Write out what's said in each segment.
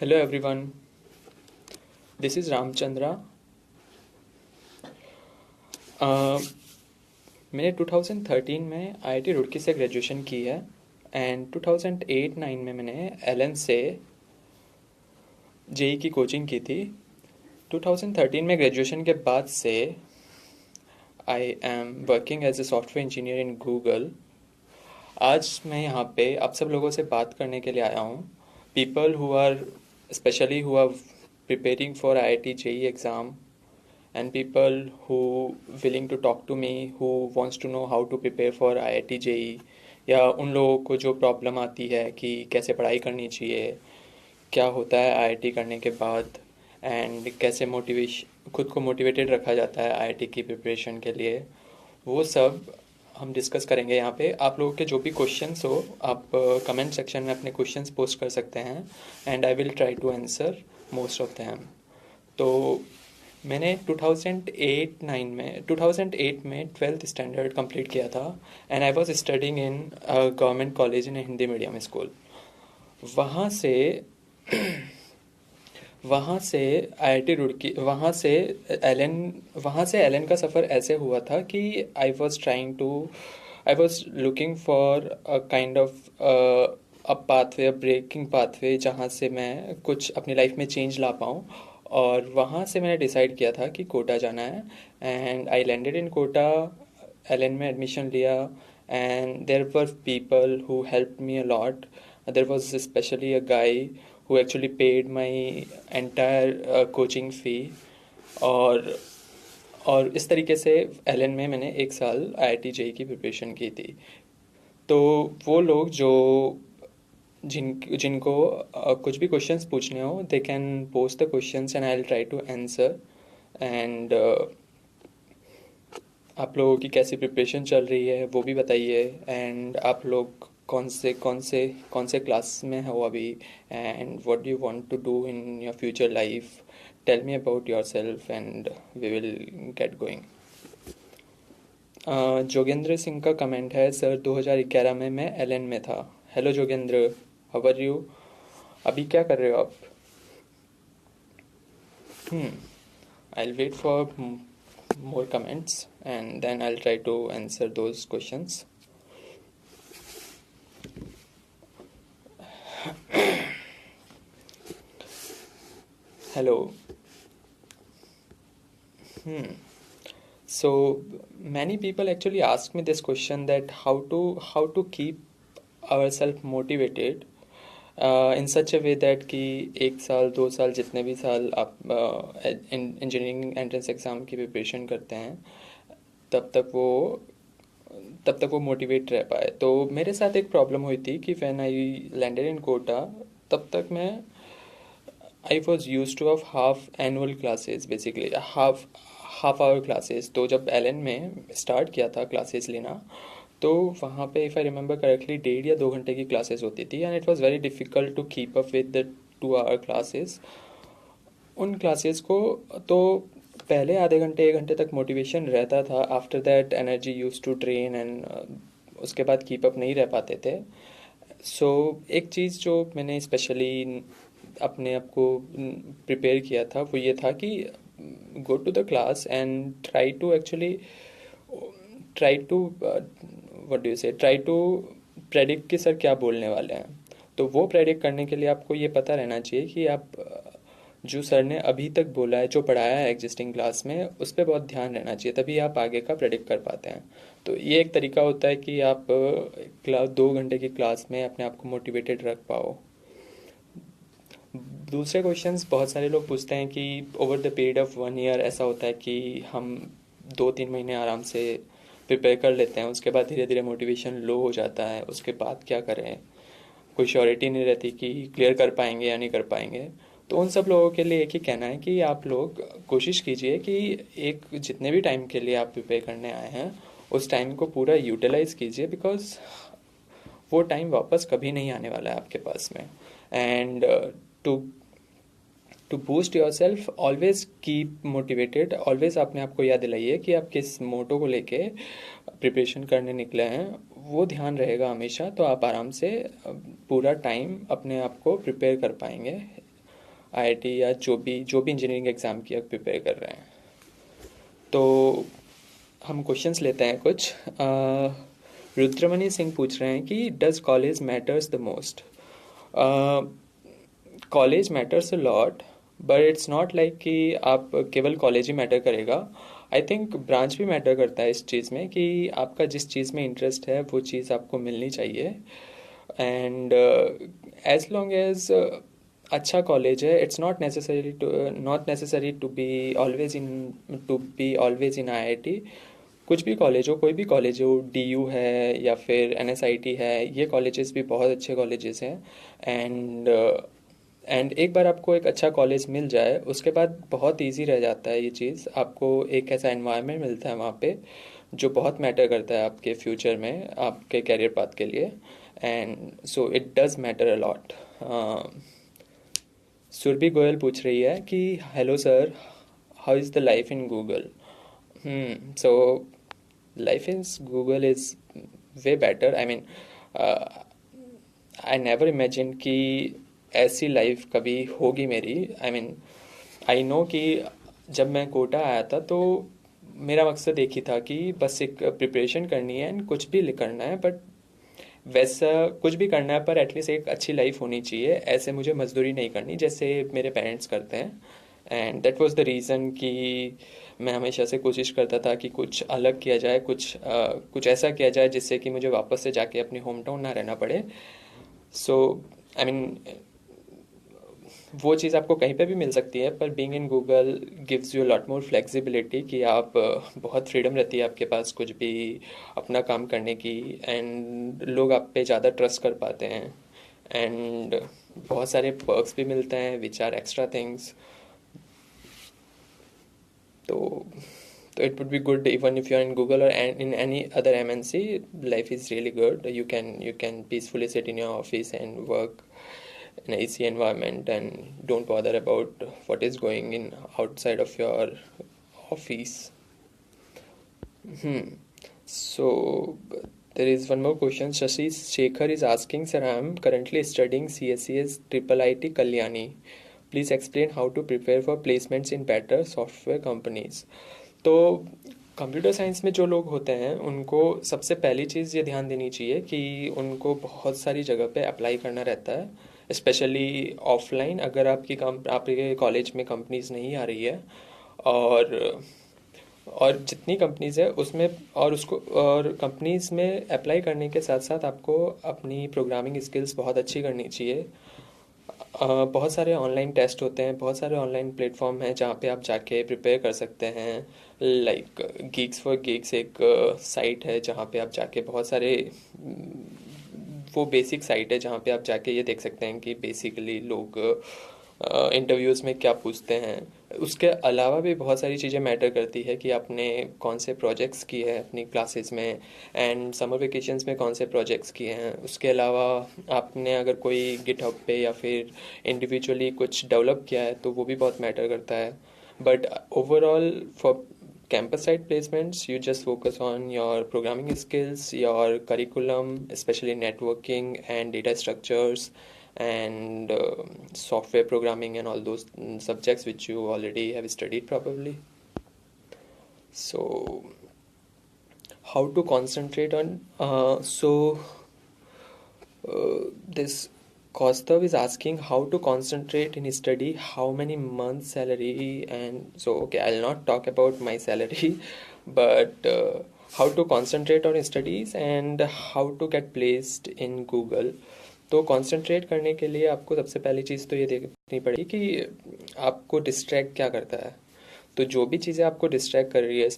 Hello everyone, this is Ramchandra. मैंने 2013 में IIT Roorkee से ग्रेजुएशन की है एंड 2008-9 में मैंने एलन से जेई की कोचिंग की थी। 2013 में ग्रेजुएशन के बाद से I am working as a software engineer in Google. आज मैं यहाँ पे आप सब लोगों से बात करने के लिए आया हूँ। People who are specially who are preparing for IIT JEE exam and people who willing to talk to me who wants to know how to prepare for IIT JEE या उन लोगों को जो प्रॉब्लम आती है कि कैसे पढ़ाई करनी चाहिए, क्या होता है आईआईटी करने के बाद एंड कैसे मोटिवेशन खुद को मोटिवेटेड रखा जाता है आईआईटी की प्रिपरेशन के लिए, वो सब हम डिस्कस करेंगे यहाँ पे। आप लोगों के जो भी क्वेश्चंस हो आप कमेंट सेक्शन में अपने क्वेश्चंस पोस्ट कर सकते हैं and I will try to answer most of them. तो मैंने 2008 में 12th स्टैंडर्ड कंप्लीट किया था and I was studying in government college in Hindi medium school. वहाँ से वहाँ से आईआईटी रुड़की वहाँ से एलन का सफ़र ऐसे हुआ था कि I was looking for a kind of a pathway, a breaking pathway, जहाँ से मैं कुछ अपनी लाइफ में चेंज ला पाऊँ। और वहाँ से मैंने डिसाइड किया था कि कोटा जाना है and I landed in Kota. Allen में एडमिशन लिया and there were people who helped me a lot. There was specially a guy who actually paid my entire coaching fee। और इस तरीके से एलन में मैंने एक साल आईआईटी जेई की प्रिपरेशन की थी। तो वो लोग जो जिनको कुछ भी क्वेश्चंस पूछने हो they can post the questions and I will try to answer. And आप लोगों की कैसी प्रिपरेशन चल रही है वो भी बताइए एंड आप लोग कौन से क्लास में हो अभी and what do you want to do in your future life. Tell me about yourself and we will get going. Jogendra Singh का कमेंट है, सर 2011 में मैं एलएन में था। Hello Jogendra, how are you? अभी क्या कर रहे हो आप? I will wait for more comments and then I'll try to answer those questions. Hello. So many people actually ask me this question that how to keep ourselves motivated in such a way that कि 1 साल 2 साल जितने भी साल आप engineering entrance exam की preparation करते हैं तब तक वो मोटिवेट रह पाए। तो मेरे साथ एक प्रॉब्लम हुई थी कि when I landed in Kota तब तक मैं I was use to of half annual classes, basically half hour classes. तो जब एलन में स्टार्ट किया था क्लासेस लेना तो वहाँ पे इफ़ आई रिमेंबर करेक्टली 1.5 या 2 घंटे की क्लासेस होती थी and it was very difficult to keep up with the 2 hour classes. उन क्लासेस को तो पहले आधे घंटे 1 घंटे तक मोटिवेशन रहता था, after that energy use to drain and उसके बाद कीप अप नहीं रह पाते थे। सो एक चीज़ जो मैंने स्पेशली अपने आप को प्रिपेयर किया था वो ये था कि go to the class and try to predict कि सर क्या बोलने वाले हैं। तो वो प्रेडिक्ट करने के लिए आपको ये पता रहना चाहिए कि आप जो सर ने अभी तक बोला है, जो पढ़ाया है एग्जिस्टिंग क्लास में, उस पर बहुत ध्यान रहना चाहिए, तभी आप आगे का प्रेडिक्ट कर पाते हैं। तो ये एक तरीका होता है कि आप 2 घंटे की क्लास में अपने आप को मोटिवेटेड रख पाओ। दूसरे क्वेश्चंस बहुत सारे लोग पूछते हैं कि over the period of 1 year ऐसा होता है कि हम 2-3 महीने आराम से प्रिपेयर कर लेते हैं, उसके बाद धीरे धीरे मोटिवेशन लो हो जाता है, उसके बाद क्या करें, कोई श्योरिटी नहीं रहती कि क्लियर कर पाएंगे या नहीं कर पाएंगे। तो उन सब लोगों के लिए एक ही कहना है कि आप लोग कोशिश कीजिए कि एक जितने भी टाइम के लिए आप प्रिपेयर करने आए हैं उस टाइम को पूरा यूटिलाइज कीजिए, बिकॉज वो टाइम वापस कभी नहीं आने वाला है आपके पास में। And to boost your self always keep motivated, always अपने आप को याद दिलाइए कि आप किस मोटो को लेके प्रिपरेशन करने निकले हैं, वो ध्यान रहेगा हमेशा। तो आप आराम से पूरा टाइम अपने आप को प्रिपेयर कर पाएंगे। आईआईटी या जो भी इंजीनियरिंग एग्ज़ाम की आप प्रिपेयर कर रहे हैं। तो हम क्वेश्चंस लेते हैं कुछ। रुद्रमणि सिंह पूछ रहे हैं कि does college matters the most. College matters a lot, but it's not like कि आप केवल कॉलेज ही मैटर करेगा। आई थिंक ब्रांच भी मैटर करता है इस चीज़ में कि आपका जिस चीज़ में इंटरेस्ट है वो चीज़ आपको मिलनी चाहिए। एंड एज लॉन्ग एज अच्छा कॉलेज है, it's not necessary to be always in IIT. कुछ भी कॉलेज हो, कोई भी कॉलेज हो, डीयू है या फिर एनएसआईटी है, ये कॉलेजेस भी बहुत अच्छे कॉलेजेस हैं। एंड एक बार आपको एक अच्छा कॉलेज मिल जाए उसके बाद बहुत इजी रह जाता है ये चीज़। आपको एक ऐसा एनवायरनमेंट मिलता है वहाँ पे जो बहुत मैटर करता है आपके फ्यूचर में, आपके कैरियर पाथ के लिए। And so it does matter a lot. Surabhi Goyal पूछ रही है कि hello sir, how is the life in Google. So life in Google is way better. I mean, I never imagined कि ऐसी लाइफ कभी होगी मेरी। आई मीन, आई नो कि जब मैं कोटा आया था तो मेरा मकसद एक ही था कि बस एक प्रिपरेशन करनी है एंड कुछ भी करना है, बट वैसा कुछ भी करना है पर एटलीस्ट एक अच्छी लाइफ होनी चाहिए। ऐसे मुझे मजदूरी नहीं करनी जैसे मेरे पेरेंट्स करते हैं। And that was the reason कि मैं हमेशा से कोशिश करता था कि कुछ अलग किया जाए, कुछ ऐसा किया जाए जिससे कि मुझे वापस से जाके अपनी होम टाउन ना रहना पड़े। सो आई मीन, वो चीज़ आपको कहीं पे भी मिल सकती है, पर being in Google gives you lot more flexibility कि आप बहुत फ्रीडम रहती है आपके पास कुछ भी अपना काम करने की। एंड लोग आप पे ज़्यादा ट्रस्ट कर पाते हैं। एंड बहुत सारे पर्क्स भी मिलते हैं विच आर एक्स्ट्रा थिंग्स। तो it would be good even if you're in Google or in any other MNC. Life is really good. You can peacefully sit in your office and work in an AC environment and don't bother about what is going in outside of your office. Hmm. So there is one more question. Shashi Shekhar is asking, sir, I am currently studying CSCS Triple IT Kalyani. Please explain how to prepare for placements in better software companies. तो computer science में जो लोग होते हैं उनको सबसे पहली चीज़ ये ध्यान देनी चाहिए कि उनको बहुत सारी जगह पे अप्लाई करना रहता है, स्पेशली ऑफलाइन। अगर आपके कॉलेज में कंपनीज नहीं आ रही है, और जितनी कंपनीज है उसमें और कंपनीज में अप्लाई करने के साथ साथ आपको अपनी प्रोग्रामिंग स्किल्स बहुत अच्छी करनी चाहिए। बहुत सारे ऑनलाइन टेस्ट होते हैं, बहुत सारे ऑनलाइन प्लेटफॉर्म हैं जहाँ पे आप जाके प्रिपेयर कर सकते हैं। लाइक गीक्स फॉर गिग्स एक साइट है जहाँ पे आप जाके बहुत सारे वो बेसिक साइट है जहाँ पे आप जाके ये देख सकते हैं कि बेसिकली लोग इंटरव्यूज़ में क्या पूछते हैं। उसके अलावा भी बहुत सारी चीज़ें मैटर करती है कि आपने कौन से प्रोजेक्ट्स किए हैं अपनी क्लासेस में, एंड समर वेकेशंस में कौन से प्रोजेक्ट्स किए हैं। उसके अलावा आपने अगर कोई गिटहब पे या फिर इंडिविजुअली कुछ डेवलप किया है तो वो भी बहुत मैटर करता है। But overall for campus side placements, you just focus on your programming skills, your curriculum, especially networking and data structures and software programming and all those subjects which you already have studied probably. So how to concentrate on this Kaustav is asking how to concentrate in study, how many months salary, and so okay, I'll not talk about my salary, but how to concentrate on studies and how to get placed in Google. तो concentrate करने के लिए आपको सबसे पहली चीज़ तो ये देखनी पड़ेगी कि आपको डिस्ट्रैक्ट क्या करता है। तो जो भी चीज़ें आपको डिस्ट्रैक्ट कर रही है,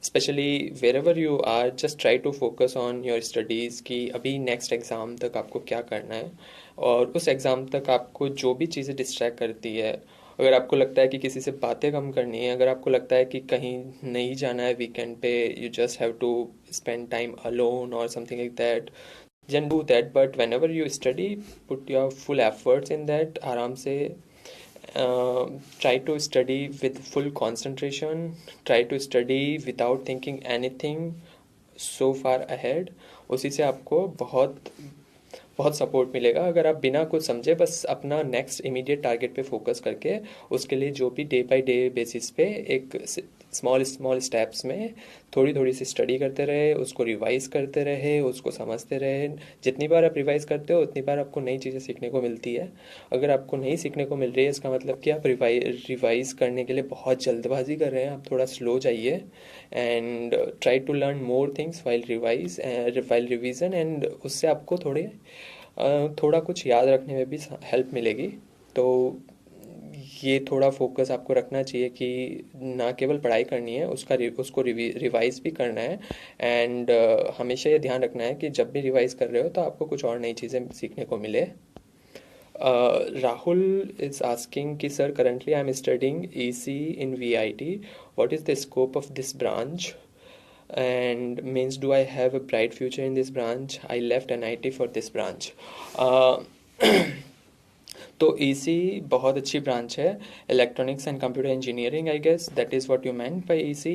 specially wherever you are, just try to focus on your studies कि अभी नेक्स्ट एग्ज़ाम तक आपको क्या करना है। और उस एग्ज़ाम तक आपको जो भी चीज़ें डिस्ट्रैक्ट करती है, अगर आपको लगता है कि किसी से बातें कम करनी है, अगर आपको लगता है कि कहीं नहीं जाना है वीकेंड पे, you just have to spend time alone or something like that, then do that. But whenever you study, put your full efforts in that, आराम से try to study with full concentration, try to study without thinking anything so far ahead. उसी से आपको बहुत बहुत support मिलेगा अगर आप बिना कुछ समझे बस अपना नेक्स्ट इमीडिएट टारगेट पे फोकस करके उसके लिए जो भी डे बाय डे बेसिस पे एक स्मॉल स्मॉल स्टेप्स में थोड़ी थोड़ी सी स्टडी करते रहे, उसको रिवाइज करते रहे, उसको समझते रहे। जितनी बार आप रिवाइज करते हो उतनी बार आपको नई चीज़ें सीखने को मिलती है। अगर आपको नई सीखने को मिल रही है इसका मतलब कि आप रिवाइज करने के लिए बहुत जल्दबाजी कर रहे हैं, आप थोड़ा स्लो जाइए and try to learn more things while revision, and उससे आपको थोड़ा कुछ याद रखने में भी हेल्प मिलेगी। तो ये थोड़ा फोकस आपको रखना चाहिए कि ना केवल पढ़ाई करनी है, उसको रिवाइज भी करना है। एंड हमेशा ये ध्यान रखना है कि जब भी रिवाइज कर रहे हो तो आपको कुछ और नई चीज़ें सीखने को मिले। Rahul is asking कि sir currently I am studying EC in VIT. What is the scope of this branch? And means do I have a bright future in this branch? I left NIT for this branch. तो EC बहुत अच्छी branch है, electronics and computer engineering, I guess that is what you meant by EC।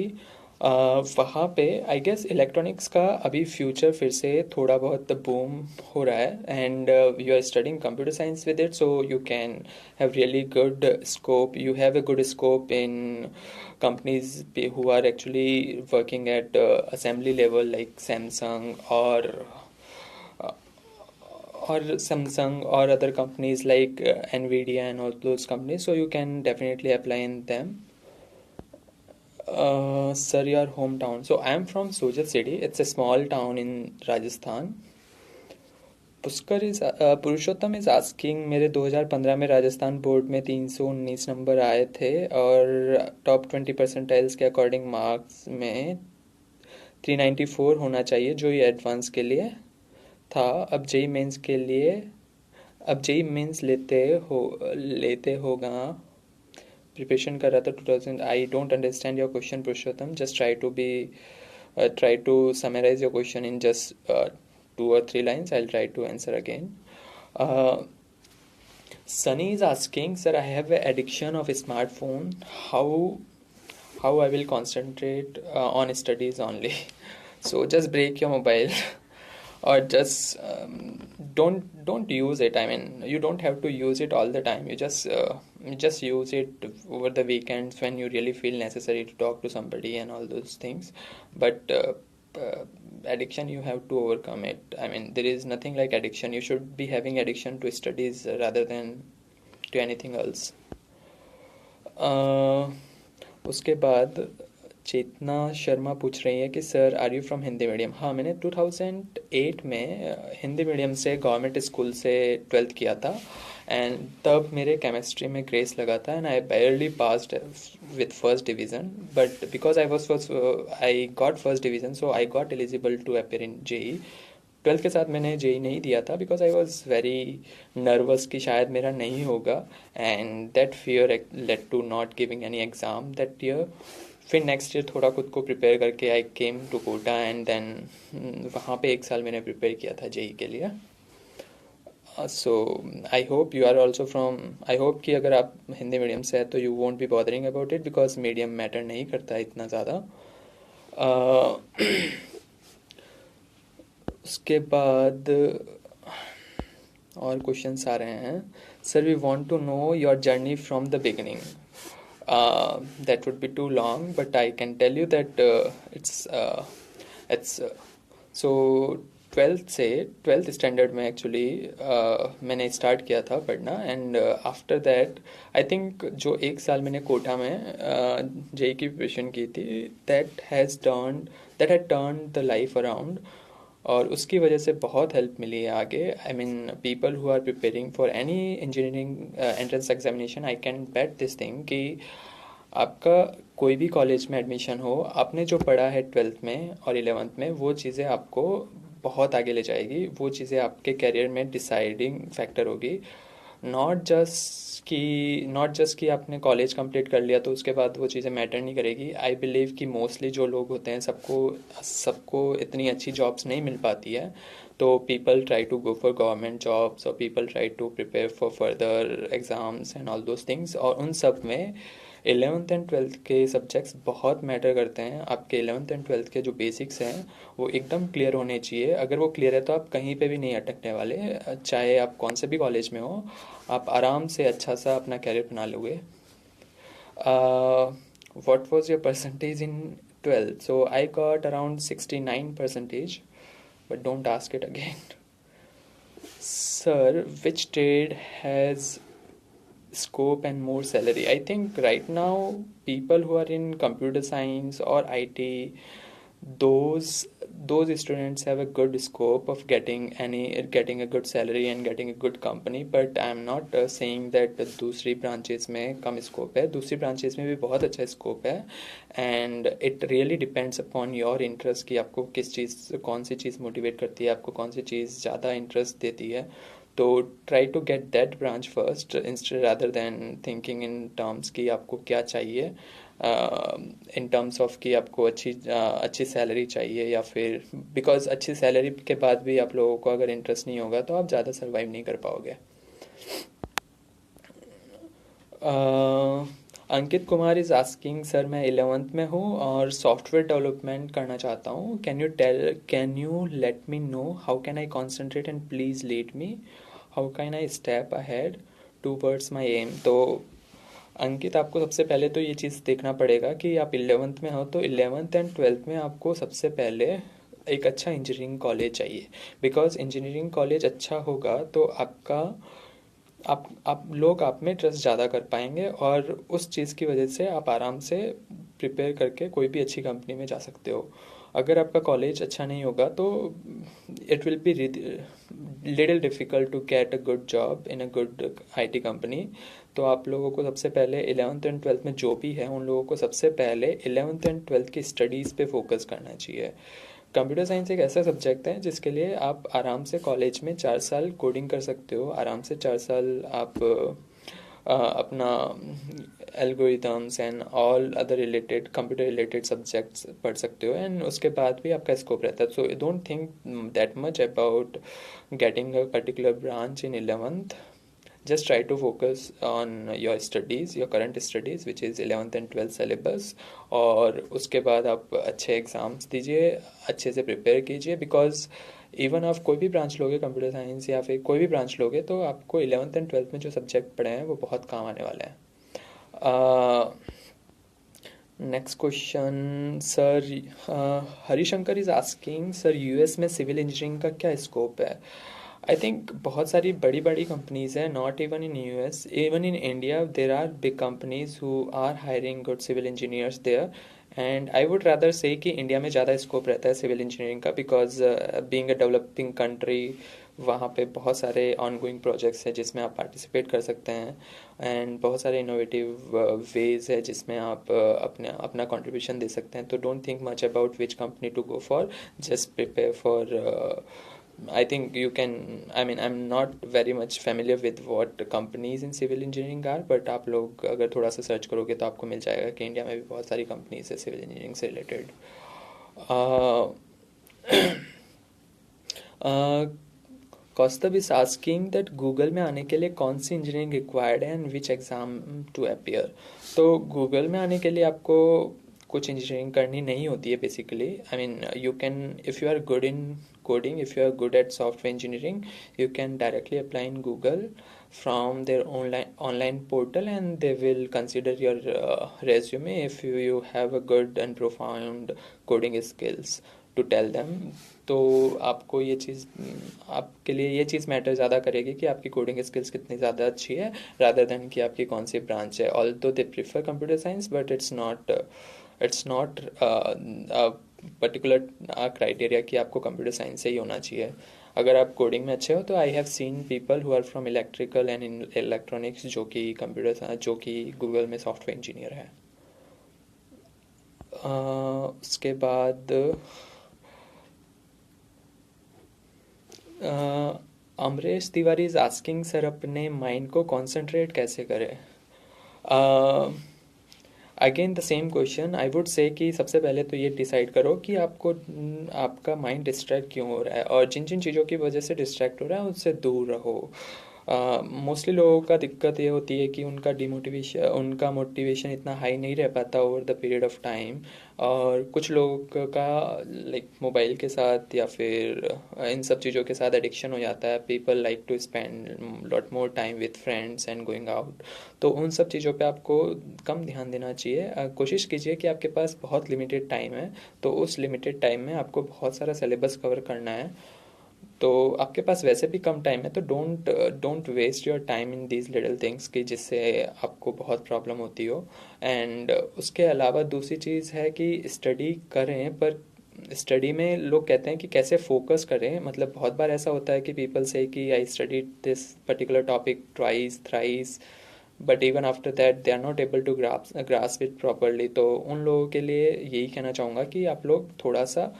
वहाँ पे I guess electronics का अभी future फिर से थोड़ा बहुत बूम हो रहा है, and you are studying computer science with it, so you can have really good scope, you have a good scope in companies who are actually working at assembly level like Samsung or other companies like Nvidia and all those companies, so you can definitely apply in them. Sir, your hometown. So I am from Sojat city. It's a small town in Rajasthan. Purushottam is asking, मेरे 2015 में Rajasthan board में 319 number आए थे और top 20 percentiles के according marks में 394 होना चाहिए जो ये एडवांस के लिए था। अब जेई मेंस लेते होगा, प्रिपरेशन कर रहा था 2000। I don't understand your question Purushottam, just try to summarise your question in just 2 or 3 lines. I'll try to answer again. Sunny is asking, sir, I have an addiction of a smartphone. How I will concentrate on studies only? So just break your mobile or just don't use it. I mean, you don't have to use it all the time. You just use it over the weekends when you really feel necessary to talk to somebody and all those things. But addiction, you have to overcome it. I mean, there is nothing like addiction. You should be having addiction to studies rather than to anything else. उसके बाद चेतना शर्मा पूछ रही है कि sir are you from Hindi medium. हाँ, मैंने 2008 में Hindi medium से गवर्नमेंट स्कूल से 12th किया था, एंड तब मेरे केमिस्ट्री में ग्रेस लगा था and I barely passed with first division, but because I got first division, so I got eligible to appear in JEE। 12th के साथ मैंने JEE नहीं दिया था because I was very nervous कि शायद मेरा नहीं होगा, and that fear led to not giving any exam that year. फिर नेक्स्ट ईयर थोड़ा खुद को प्रिपेयर करके I came to Kota, and then वहाँ पे 1 साल मैंने प्रिपेयर किया था JEE के लिए। So I hope you are also from, I hope कि अगर आप हिंदी मीडियम से है तो you won't be bothering about it because medium matter नहीं करता इतना ज़्यादा। उसके बाद और क्वेश्चंस आ रहे हैं। Sir, we want to know your journey from the beginning. That would be too long, but I can tell you that it's so 12th standard में एक्चुअली मैंने स्टार्ट किया था पढ़ना, and after that I think जो 1 साल मैंने कोटा में JEE की प्रिपरेशन की थी, that had turn the life around, और उसकी वजह से बहुत हेल्प मिली है आगे। I mean, people who are preparing for any engineering entrance examination, I can bet this thing कि आपका कोई भी कॉलेज में एडमिशन हो, आपने जो पढ़ा है 12th में और 11th में, वो चीज़ें आपको बहुत आगे ले जाएगी, वो चीज़ें आपके करियर में डिसाइडिंग फैक्टर होगी। नॉट जस्ट कि आपने कॉलेज कंप्लीट कर लिया तो उसके बाद वो चीज़ें मैटर नहीं करेगी। आई बिलीव कि मोस्टली जो लोग होते हैं सबको इतनी अच्छी जॉब्स नहीं मिल पाती है, तो people try to go for government jobs और people try to prepare for further exams and all those things, और उन सब में 11th एंड 12th के सब्जेक्ट्स बहुत मैटर करते हैं। आपके 11th एंड 12th के जो बेसिक्स हैं वो एकदम क्लियर होने चाहिए। अगर वो क्लियर है तो आप कहीं पे भी नहीं अटकने वाले, चाहे आप कौन से भी कॉलेज में हो, आप आराम से अच्छा सा अपना कैरियर बना लोगे। What was your percentage in 12th? So I got around 69 percentage, but don't ask it again. Sir, which trade has scope and more salary? I think right now people who are in computer science or IT, those those students have a good scope of getting a good salary and getting a good company. But I am not saying that दूसरी branches में कम scope है, दूसरी branches में भी बहुत अच्छा scope है, and it really depends upon your interest कि आपको किस चीज़, कौन सी चीज़ मोटिवेट करती है, आपको कौन सी चीज़ ज़्यादा इंटरेस्ट देती है। तो try to get that branch first instead rather than thinking in terms कि आपको क्या चाहिए, इन टर्म्स ऑफ कि आपको अच्छी सैलरी चाहिए, या फिर बिकॉज अच्छी सैलरी के बाद भी आप लोगों को अगर इंटरेस्ट नहीं होगा तो आप ज़्यादा सर्वाइव नहीं कर पाओगे। Ankit Kumar is asking, sir मैं 11th में हूँ और सॉफ्टवेयर डेवलपमेंट करना चाहता हूँ, can you let me know how can I concentrate and please lead me, how can I step ahead towards my aim. तो अंकित, आपको सबसे पहले तो ये चीज़ देखना पड़ेगा कि आप 11th में हो, तो 11th एंड 12th में आपको सबसे पहले एक अच्छा इंजीनियरिंग कॉलेज चाहिए। बिकॉज इंजीनियरिंग कॉलेज अच्छा होगा तो आप लोग आप में ट्रस्ट ज़्यादा कर पाएंगे, और उस चीज़ की वजह से आप आराम से प्रिपेयर करके कोई भी अच्छी कंपनी में जा सकते हो। अगर आपका कॉलेज अच्छा नहीं होगा तो it will be little difficult to get a good job in a good IT company. तो आप लोगों को सबसे पहले 11th एंड 12th में जो भी है उन लोगों को सबसे पहले 11th एंड 12th की स्टडीज़ पे फोकस करना चाहिए। कंप्यूटर साइंस एक ऐसा सब्जेक्ट है जिसके लिए आप आराम से कॉलेज में 4 साल कोडिंग कर सकते हो, आराम से 4 साल आप अपना algorithms and all other related computer related subjects पढ़ सकते हो, एंड उसके बाद भी आपका स्कोप रहता है। So don't think that much about getting a particular branch in 11th। just try to focus on your studies, your current studies, which is 11th and 12th syllabus, और उसके बाद आप अच्छे एग्ज़ाम्स दीजिए, अच्छे से प्रिपेयर कीजिए। बिकॉज इवन आप कोई भी ब्रांच लोगे, कंप्यूटर साइंस या फिर कोई भी ब्रांच लोगे, तो आपको 11th एंड 12th में जो सब्जेक्ट पढ़े हैं वो बहुत काम आने वाले हैं। Next question sir, Harishankar is asking, sir US में सिविल इंजीनियरिंग का क्या स्कोप है? आई थिंक बहुत सारी बड़ी बड़ी कंपनीज हैं, not even in US, even in India there are big companies who are hiring good civil engineers there, and I would rather say कि इंडिया में ज़्यादा स्कोप रहता है सिविल इंजीनियरिंग का, because being a developing country वहाँ पे बहुत सारे ऑनगोइंग प्रोजेक्ट्स हैं जिसमें आप पार्टिसिपेट कर सकते हैं, एंड बहुत सारे इनोवेटिव वेज है जिसमें आप अपना कंट्रीब्यूशन दे सकते हैं। तो don't think much about which company to go for, just prepare for I think you can, I mean, I'm not very much familiar with what companies in civil engineering are, but आप लोग अगर थोड़ा सा search करोगे तो आपको मिल जाएगा कि इंडिया में भी बहुत सारी कंपनीज है सिविल इंजीनियरिंग से related. Kaustubh is asking that Google में आने के लिए कौन सी इंजीनियरिंग रिक्वायर्ड है and which exam to appear. तो गूगल में आने के लिए आपको कुछ इंजीनियरिंग करनी नहीं होती है basically. I mean you can, if you are good in coding, if you are good at software engineering, you can directly apply in Google from their online portal, and they will consider your resume if you have a good and profound coding skills to tell them। तो आपको ये चीज़, आपके लिए ये चीज़ matter ज़्यादा करेगी कि आपकी कोडिंग स्किल्स कितनी ज़्यादा अच्छी है, रादर देन कि आपकी कौन सी ब्रांच है। Although they prefer computer science, but it's not particular criteria कि आपको कंप्यूटर साइंस से ही होना चाहिए। अगर आप कोडिंग में अच्छे हो तो I have seen people who are from electrical and electronics जो कि जो कि गूगल में सॉफ्टवेयर इंजीनियर है। उसके बाद Amresh Tiwari is asking, sir अपने माइंड को कॉन्सेंट्रेट कैसे करें। Again the same question, I would say कि सबसे पहले तो ये डिसाइड करो कि आपको आपका माइंड डिस्ट्रैक्ट क्यों हो रहा है, और जिन जिन चीज़ों की वजह से डिस्ट्रैक्ट हो रहा है उससे दूर रहो। मोस्टली लोगों का दिक्कत ये होती है कि उनका मोटिवेशन इतना हाई नहीं रह पाता over the period of time, और कुछ लोगों का लाइक मोबाइल के साथ या फिर इन सब चीज़ों के साथ एडिक्शन हो जाता है। People like to spend lot more time with friends and going out, तो उन सब चीज़ों पे आपको कम ध्यान देना चाहिए। कोशिश कीजिए कि आपके पास बहुत लिमिटेड टाइम है, तो उस लिमिटेड टाइम में आपको बहुत सारा सिलेबस कवर करना है। तो आपके पास वैसे भी कम टाइम है, तो don't waste your time in these little things कि जिससे आपको बहुत प्रॉब्लम होती हो। एंड उसके अलावा दूसरी चीज़ है कि स्टडी करें, पर स्टडी में लोग कहते हैं कि कैसे फोकस करें। मतलब बहुत बार ऐसा होता है कि पीपल से कि I study this particular topic twice thrice, but even after that they are not able to grasp it properly. तो उन लोगों के लिए यही कहना चाहूँगा कि आप लोग थोड़ा सा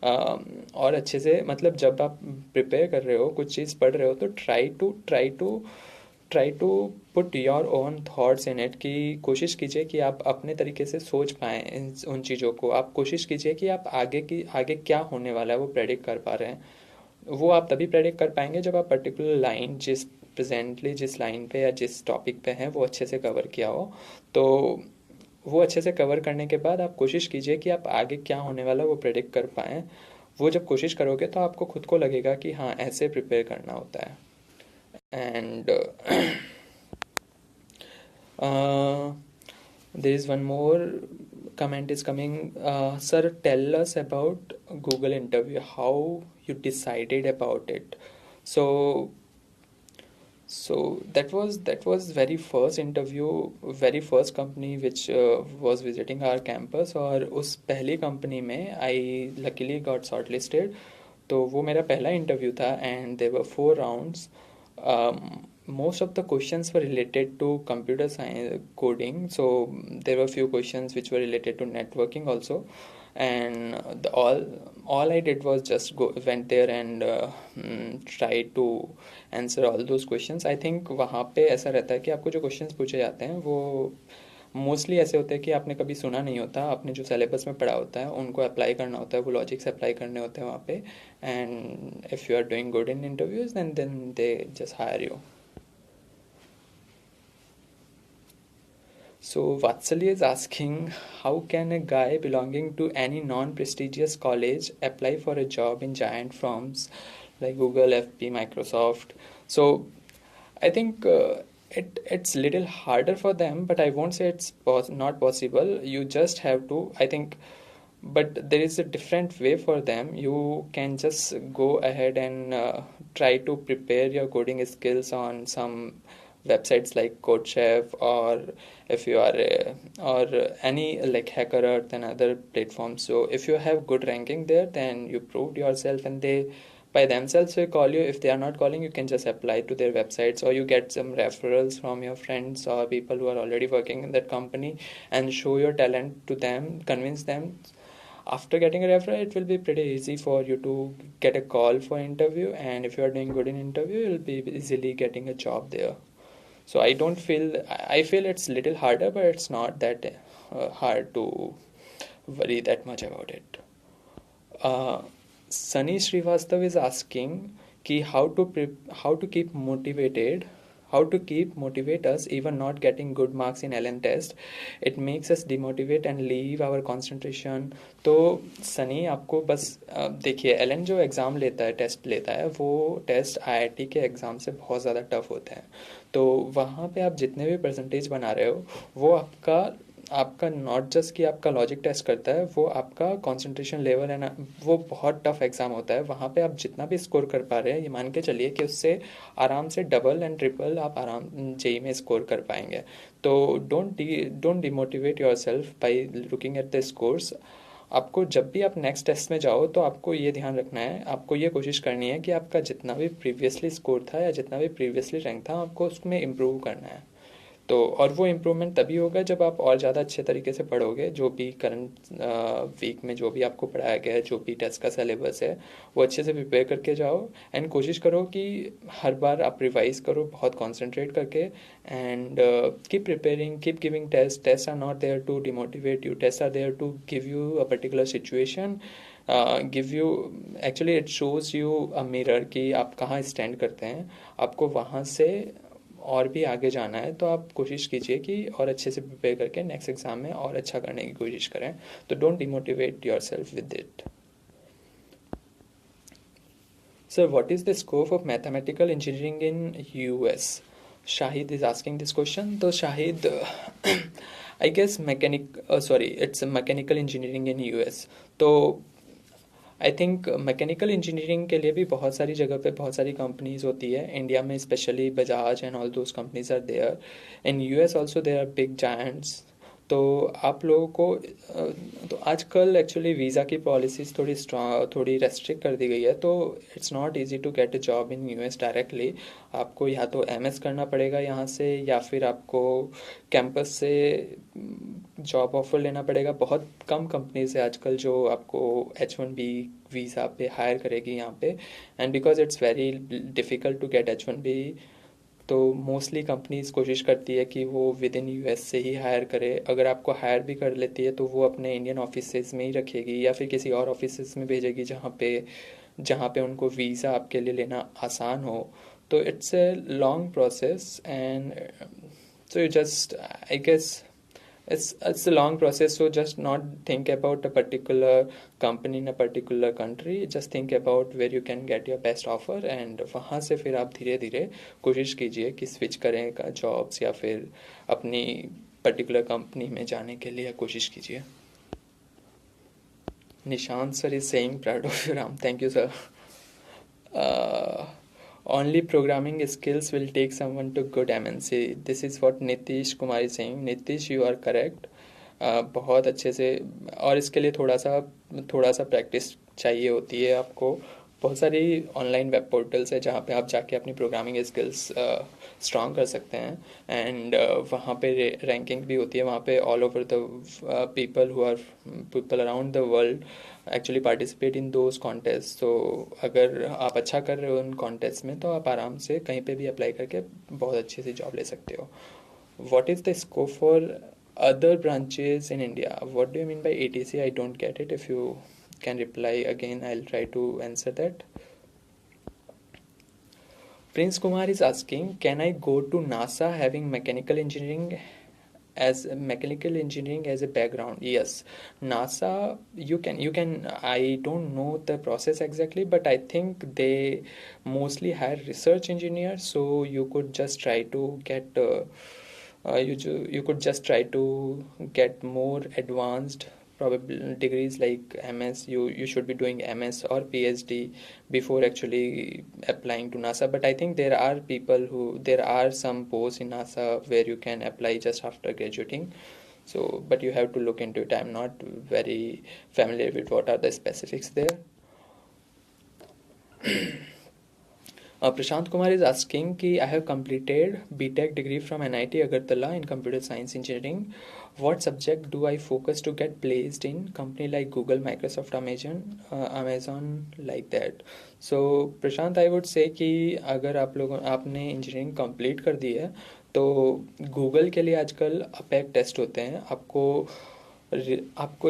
और अच्छे से, मतलब जब आप प्रिपेयर कर रहे हो, कुछ चीज़ पढ़ रहे हो, तो try to put your own thoughts in it, कि कोशिश कीजिए कि आप अपने तरीके से सोच पाएँ उन चीज़ों को। आप कोशिश कीजिए कि आप आगे क्या होने वाला है वो प्रेडिक्ट कर पा रहे हैं। वो आप तभी प्रेडिक्ट कर पाएंगे जब आप पर्टिकुलर लाइन जिस लाइन पे या जिस टॉपिक पे हैं वो अच्छे से कवर किया हो। तो वो अच्छे से कवर करने के बाद आप कोशिश कीजिए कि आप आगे क्या होने वाला है वो प्रेडिक्ट कर पाएँ। वो जब कोशिश करोगे तो आपको खुद को लगेगा कि हाँ, ऐसे प्रिपेयर करना होता है। And there is one more comment is coming. Sir, tell us about Google interview, how you decided about it. So that was very first interview, very first company which was visiting our campus, और उस पहली company में I luckily got shortlisted. तो वो मेरा पहला interview था, and there were 4 rounds. Most of the questions were related to computer science coding, so there were few questions which were related to networking also. And all I did was just went there and try to answer all those questions. I think वहाँ पे ऐसा रहता है कि आपको जो questions पूछे जाते हैं वो मोस्टली ऐसे होते हैं कि आपने कभी सुना नहीं होता, आपने जो सिलेबस में पढ़ा होता है उनको अप्लाई करना होता है, वो लॉजिक्स अप्लाई करने होते हैं वहाँ पे। And if you are doing good in interviews then they just hire you. So Vatsalya is asking, how can a guy belonging to any non-prestigious college apply for a job in giant firms like Google, FP, Microsoft? So I think it's little harder for them, but I won't say it's not possible. You just have to, I think, but there is a different way for them. You can just go ahead and try to prepare your coding skills on some websites like CodeChef, or if you are or any like HackerEarth and other platforms. So if you have good ranking there, then you proved yourself, and they by themselves will call you. If they are not calling, you can just apply to their websites, or you get some referrals from your friends or people who are already working in that company, and show your talent to them, convince them. After getting a referral, it will be pretty easy for you to get a call for interview, and if you are doing good in interview, you'll be easily getting a job there. So I feel it's little harder, but it's not that hard to worry that much about it. uh, Sunny Srivastav is asking ki how to keep motivated, how to keep motivate us even not getting good marks in LN test. It makes us demotivate and leave our concentration. तो सनी, आपको बस देखिए, Elon जो exam लेता है, test लेता है, वो टेस्ट आईआईटी के एग्ज़ाम से बहुत ज़्यादा टफ होते हैं। तो वहाँ पे आप जितने भी परसेंटेज बना रहे हो, वो आपका आपका नॉट जस्ट कि आपका लॉजिक टेस्ट करता है, वो आपका कंसंट्रेशन लेवल है ना, वो बहुत टफ एग्ज़ाम होता है। वहाँ पे आप जितना भी स्कोर कर पा रहे हैं, ये मान के चलिए कि उससे आराम से डबल एंड ट्रिपल आप आराम जेई में स्कोर कर पाएंगे। तो don't demotivate your self by looking at the scores. आपको जब भी आप नेक्स्ट टेस्ट में जाओ, तो आपको ये ध्यान रखना है, आपको ये कोशिश करनी है कि आपका जितना भी प्रीवियसली स्कोर था या जितना भी प्रीवियसली रैंक था, आपको उसमें इम्प्रूव करना है। तो और वो इम्प्रूवमेंट तभी होगा जब आप और ज़्यादा अच्छे तरीके से पढ़ोगे, जो भी करंट वीक में जो भी आपको पढ़ाया गया है, जो भी टेस्ट का सिलेबस है, वो अच्छे से प्रिपेयर करके जाओ। एंड कोशिश करो कि हर बार आप रिवाइज करो बहुत कॉन्सेंट्रेट करके, and keep preparing, keep giving test. Test are not there to demotivate you, test are there to give you a particular situation, give you, actually it shows you a mirror कि आप कहाँ stand करते हैं। आपको वहाँ से और भी आगे जाना है, तो आप कोशिश कीजिए कि और अच्छे से प्रिपेयर करके नेक्स्ट एग्ज़ाम में और अच्छा करने की कोशिश करें। तो don't demotivate yourself with it. Sir, what is the scope of mathematical engineering in US? Shahid is asking this question. तो Shahid, I guess it's mechanical engineering in US. तो आई थिंक मैकेनिकल इंजीनियरिंग के लिए भी बहुत सारी जगह पे बहुत सारी कंपनीज होती है इंडिया में, specially Bajaj and all those companies are there. In US also there are big giants. तो आप लोगों को तो आजकल एक्चुअली वीज़ा की पॉलिसीज़ थोड़ी स्ट्रॉन्ग, थोड़ी रेस्ट्रिक्ट कर दी गई है, तो it's not easy to get a job in US directly. आपको या तो एमएस करना पड़ेगा यहाँ से, या फिर आपको कैंपस से जॉब ऑफर लेना पड़ेगा। बहुत कम कंपनीज है आजकल जो आपको H1B वीज़ा पे हायर करेगी यहाँ पे। And because it's very difficult to get H1B, तो मोस्टली कंपनीज कोशिश करती है कि वो विद इन यूएस से ही हायर करे। अगर आपको हायर भी कर लेती है तो वो अपने इंडियन ऑफिसेज में ही रखेगी, या फिर किसी और ऑफिसेज में भेजेगी जहाँ पे उनको वीज़ा आपके लिए लेना आसान हो। तो it's a long process, and so you just, I guess it's a long process. So just not think about a particular company in a particular country, just think about where you can get your best offer, and वहाँ से फिर आप धीरे धीरे कोशिश कीजिए कि switch करें का जॉब्स, या फिर अपनी पर्टिकुलर कंपनी में जाने के लिए कोशिश कीजिए। Nishant sir is saying proud of you Ram, thank you sir. Only programming skills will take someone to good MNC. This is what Nitish Kumar is saying. Nitish, you are correct. बहुत अच्छे से, और इसके लिए थोड़ा सा प्रैक्टिस चाहिए होती है आपको। बहुत सारी ऑनलाइन वेब पोर्टल्स है जहाँ पे आप जाके अपनी प्रोग्रामिंग स्किल्स स्ट्रॉन्ग कर सकते हैं, एंड वहाँ पे रैंकिंग भी होती है। वहाँ पे all over the people around the world actually participate in those contest. तो अगर आप अच्छा कर रहे हो उन कॉन्टेस्ट में, तो आप आराम से कहीं पे भी अप्लाई करके बहुत अच्छे से जॉब ले सकते हो। What is the scope for other branches in India? What do you mean by ATC? I don't get it. If you can reply again, I'll try to answer that. Prince Kumar is asking, can I go to NASA having mechanical engineering as a background? Yes, NASA, you can, I don't know the process exactly, but I think they mostly hire research engineers, so you could just try to get you could just try to get more advanced probably degrees like MS. You should be doing MS or PhD before actually applying to NASA. But I think there are some posts in NASA where you can apply just after graduating. So, but you have to look into it. I'm not very familiar with what are the specifics there. Prashant Kumar is asking कि I have completed BTech degree from NIT Agartala in computer science engineering. What subject do I focus to get placed in company like Google, Microsoft, Amazon like that? So Prashant, I would say कि अगर आपने engineering complete कर दी है, तो Google के लिए आजकल APEC test होते हैं। आपको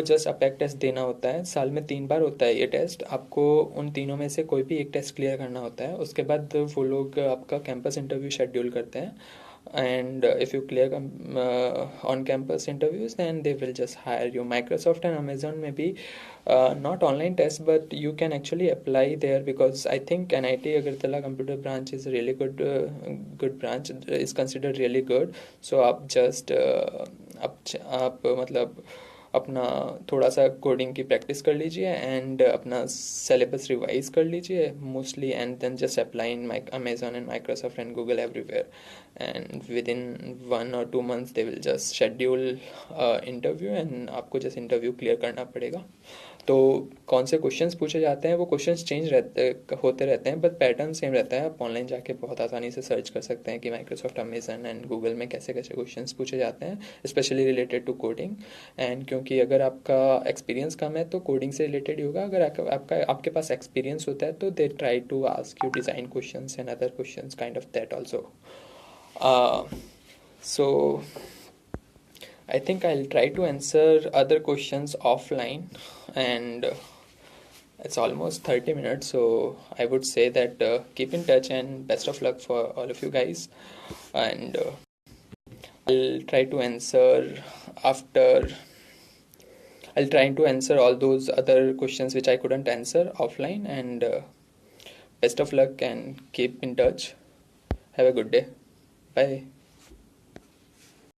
जस्ट अपेक टेस्ट देना होता है, साल में 3 बार होता है ये टेस्ट। आपको उन तीनों में से कोई भी एक टेस्ट क्लियर करना होता है। उसके बाद वो लोग आपका कैंपस इंटरव्यू शेड्यूल करते हैं, and if you clear on campus interviews then they will just hire you. Microsoft and Amazon में भी not online test, but you can actually apply there, because I think NIT Agartala computer branch is a really good branch, is considered really good. So आप just आप मतलब अपना थोड़ा सा coding की practice कर लीजिए एंड अपना सिलेबस रिवाइज कर लीजिए mostly, and then just apply in Amazon and Microsoft and Google everywhere, and within 1 or 2 months they will just schedule interview, and आपको जस्ट इंटरव्यू क्लियर करना पड़ेगा। तो कौन से क्वेश्चंस पूछे जाते हैं वो क्वेश्चंस चेंज होते रहते हैं, बट पैटर्न सेम रहता है। आप ऑनलाइन जाके बहुत आसानी से सर्च कर सकते हैं कि माइक्रोसॉफ्ट, अमेजन एंड गूगल में कैसे कैसे क्वेश्चंस पूछे जाते हैं, specially related to coding. And क्योंकि अगर आपका एक्सपीरियंस कम है तो कोडिंग से रिलेटेड ही होगा, अगर आपके पास एक्सपीरियंस होता है तो they try to ask you design questions and other questions kind of that also. So I think I'll try to answer other questions offline, and it's almost 30 minutes, so I would say that keep in touch and best of luck for all of you guys. And I'll try to answer after. I'll try to answer all those other questions which I couldn't answer offline, and best of luck and keep in touch. Have a good day. Bye.